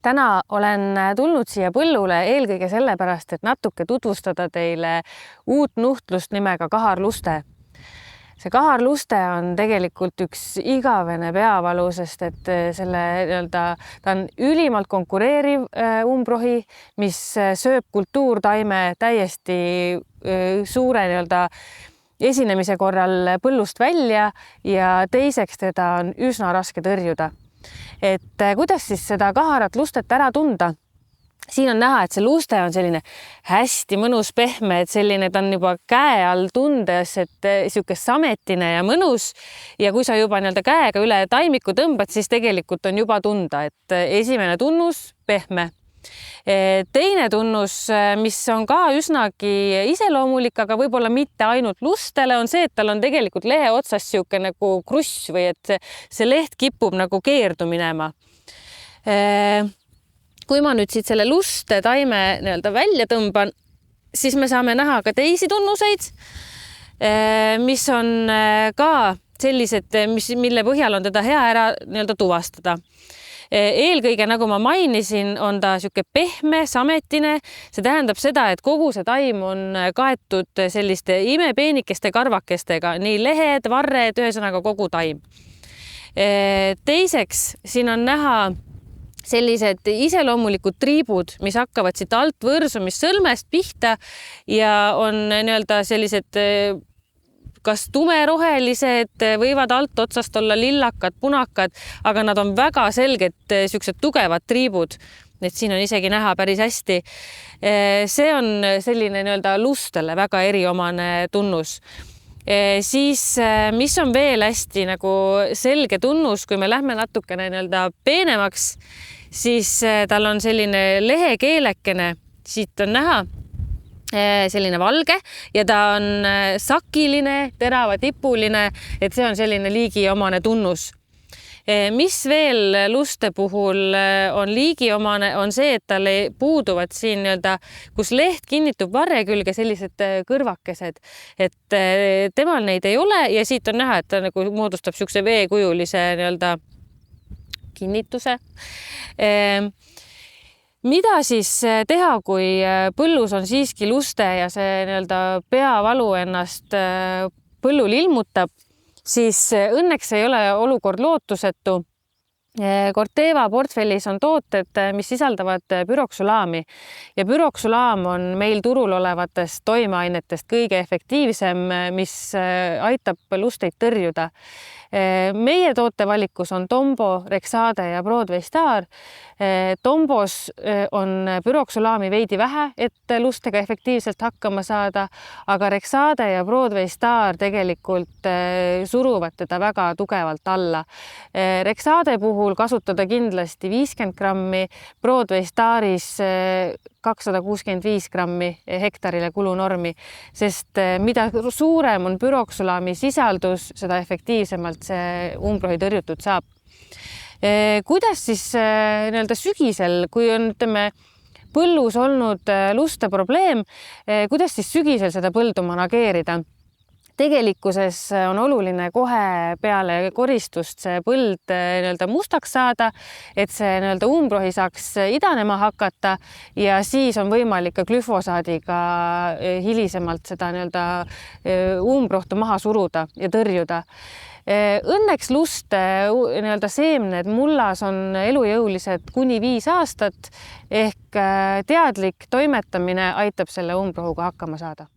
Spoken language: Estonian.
Täna olen tulnud siia põllule eelkõige sellepärast, et natuke tutvustada teile uut nuhtlust nimega kaharluste. See kaharluste on tegelikult üks igavene peavalu, sest et ta on ülimalt konkureeriv umbrohi, mis sööb kultuurtaime täiesti suure esinemise korral põllust välja ja teiseks teda on üsna raske tõrjuda. Et kuidas siis seda kaharat lustet ära tunda? Siin on näha, et see luste on selline hästi mõnus pehme, et selline ta on juba käe all tundes, et siuke sametine ja mõnus. Ja kui sa juba käega üle taimiku tõmbad, siis tegelikult on juba tunda, et esimene tunnus pehme. Teine tunnus, mis on ka üsnagi iseloomulik, aga võib-olla mitte ainult lustele, on see, et tal on tegelikult lehe otsas siuke nagu kruss või et see leht kipub nagu keerdu minema. Kui ma nüüd siit selle luste taime välja tõmban, siis me saame näha ka teisi tunnuseid, mis on ka sellised, mille põhjal on teda hea ära tuvastada. Eelkõige, nagu ma mainisin, on ta siuke pehme, sametine. See tähendab seda, et kogu see taim on kaetud selliste imepeenikeste karvakestega, nii lehed, varred, ühesõnaga kogu taim. Teiseks, siin on näha sellised iseloomulikud triibud, mis hakkavad siit alt võrsumissõlmest pihta ja on sellised kas tumerohelised, võivad alt otsast olla lillakad, punakad, aga nad on väga selged siuksed tugevad triibud. Et siin on isegi näha päris hästi. See on selline lustele väga eriomane tunnus. Siis, mis on veel hästi nagu selge tunnus, kui me lähme natukene peenemaks, siis tal on selline lehekeelekene, siit on näha, selline valge ja ta on sakiline, teravatipuline, et see on selline liigiomane tunnus. Mis veel luste puhul on liigiomane, on see, et tal puuduvad siin kus leht kinnitub varre külge sellised kõrvakesed, et temal neid ei ole ja siit on näha, et ta nagu moodustab siukse veekujulise kinnituse. Mida siis teha, kui põllus on siiski luste ja see peavalu ennast põllul ilmutab, siis õnneks ei ole olukord lootusetu. Corteva portfellis on tooted, mis sisaldavad pyroksulaami ja pyroksulaam on meil turul olevatest toimeainetest kõige efektiivsem, mis aitab lusteid tõrjuda. Meie tootevalikus on Tombo, Rexade ja Broadway Star. Tombos on pyroksulaami veidi vähe, et lustega efektiivselt hakkama saada, aga Rexade ja Broadway Star tegelikult suruvad teda väga tugevalt alla. Rexade puhul kasutada kindlasti 50 grammi, Broadway Staris 265 grammi hektarile kulunormi, sest mida suurem on pyroksulaami sisaldus, seda efektiivsemalt see umbrohi tõrjutud saab. Kuidas siis sügisel, kui on põllus olnud luste probleem, kuidas siis sügisel seda põldu manageerida? Tegelikkuses on oluline kohe peale koristust see põld mustaks saada, et see umbrohi saaks idanema hakata ja siis on võimalik ka glüfosaadiga hilisemalt seda umbrohtu maha suruda ja tõrjuda. Õnneks luste seemned mullas on elujõulised kuni 5 aastat ehk teadlik toimetamine aitab selle umbrohuga hakkama saada.